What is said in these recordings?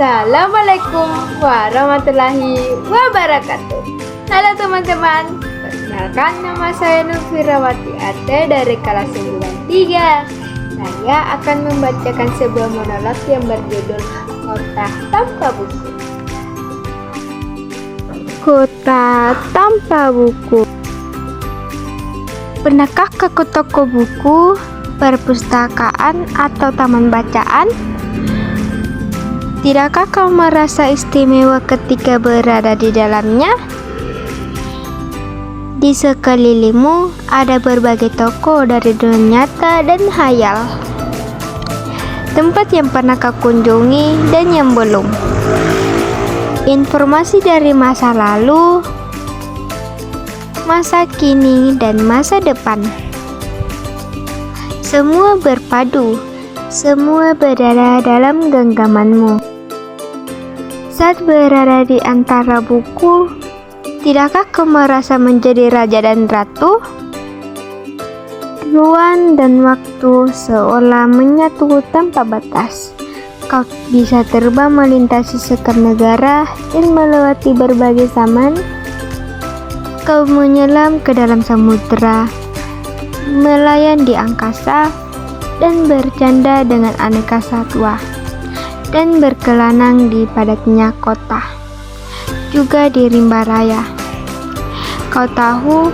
Assalamualaikum warahmatullahi wabarakatuh. Halo teman-teman, perkenalkan nama saya Nurfirawati Ate dari kelas 93. Saya akan membacakan sebuah monolog yang berjudul Kota Tanpa Buku. Kota tanpa buku. Pernahkah ke toko buku, perpustakaan, atau taman bacaan? Tidakkah kau merasa istimewa ketika berada di dalamnya? Di sekelilingmu ada berbagai toko dari dunia nyata dan khayal. Tempat yang pernah kau kunjungi dan yang belum. Informasi dari masa lalu, masa kini, dan masa depan. Semua berpadu, semua berada dalam genggamanmu. Saat berada di antara buku, tidakkah kau merasa menjadi raja dan ratu? Ruang dan waktu seolah menyatu tanpa batas. Kau bisa terbang melintasi sekar negara dan melewati berbagai zaman. Kau menyelam ke dalam samudera, melayang di angkasa, dan bercanda dengan aneka satwa, dan berkelanang di padatnya kota, juga di rimba raya. Kau tahu,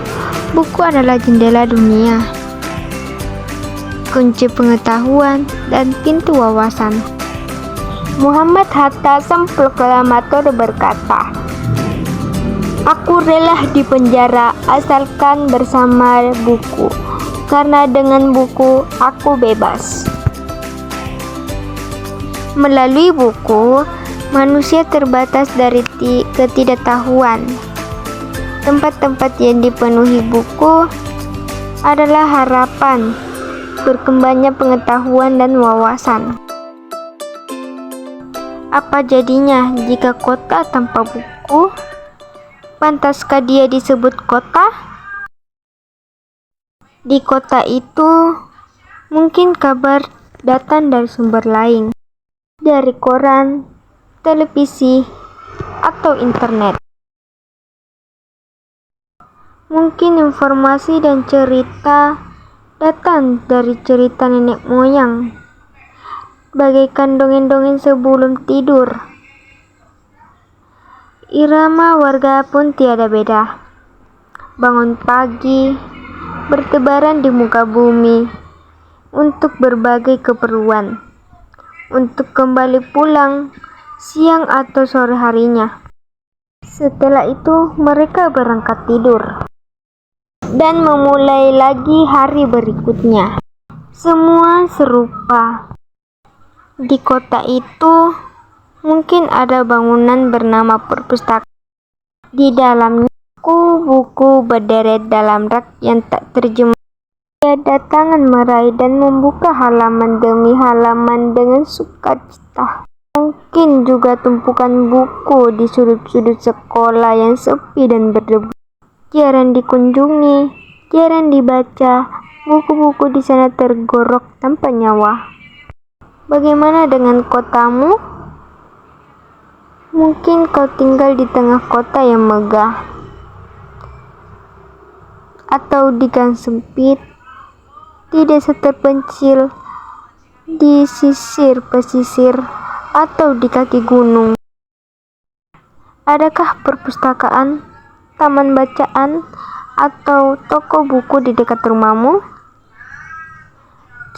buku adalah jendela dunia, kunci pengetahuan, dan pintu wawasan. Muhammad Hatta, sang proklamator, berkata, "Aku rela di penjara asalkan bersama buku, karena dengan buku aku bebas." Melalui buku, manusia terbatas dari ketidaktahuan. Tempat-tempat yang dipenuhi buku adalah harapan berkembangnya pengetahuan dan wawasan. Apa jadinya jika kota tanpa buku? Pantaskah dia disebut kota? Di kota itu, mungkin kabar datang dari sumber lain, dari koran, televisi, atau internet. Mungkin informasi dan cerita datang dari cerita nenek moyang, bagaikan dongeng-dongeng sebelum tidur. Irama warga pun tiada beda. Bangun pagi, bertebaran di muka bumi untuk berbagai keperluan, untuk kembali pulang siang atau sore harinya. Setelah itu mereka berangkat tidur dan memulai lagi hari berikutnya. Semua serupa. Di kota itu mungkin ada bangunan bernama perpustakaan. Di dalamnya buku berderet dalam rak yang tak terjemah. Tiada tangan meraih dan membuka halaman demi halaman dengan sukacita. Mungkin juga tumpukan buku di sudut-sudut sekolah yang sepi dan berdebu. Jarang dikunjungi, jarang dibaca. Buku-buku di sana tergorok tanpa nyawa. Bagaimana dengan kotamu? Mungkin kau tinggal di tengah kota yang megah, atau di gang sempit, di desa terpencil, di sisir pesisir, atau di kaki gunung. Adakah perpustakaan, taman bacaan, atau toko buku di dekat rumahmu?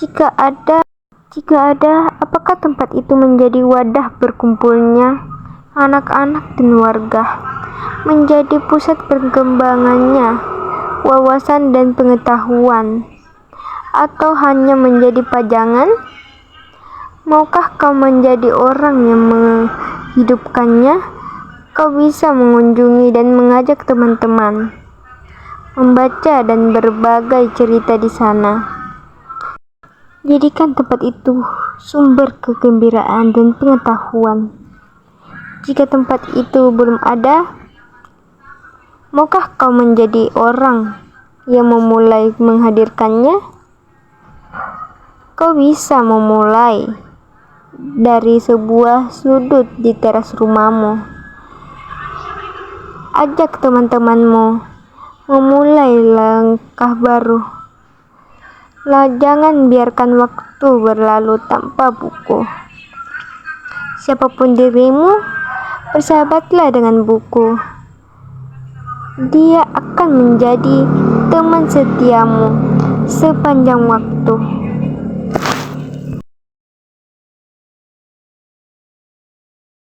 Jika ada, apakah tempat itu menjadi wadah berkumpulnya anak-anak dan warga, menjadi pusat perkembangannya wawasan dan pengetahuan, atau hanya menjadi pajangan? Maukah kau menjadi orang yang menghidupkannya? Kau bisa mengunjungi dan mengajak teman-teman, membaca dan berbagai cerita di sana. Jadikan tempat itu sumber kegembiraan dan pengetahuan. Jika tempat itu belum ada, maukah kau menjadi orang yang memulai menghadirkannya? Kau bisa memulai dari sebuah sudut di teras rumahmu. Ajak teman-temanmu memulai langkah baru. Jangan biarkan waktu berlalu tanpa buku. Siapapun dirimu, bersahabatlah dengan buku. Dia akan menjadi teman setiamu sepanjang waktu.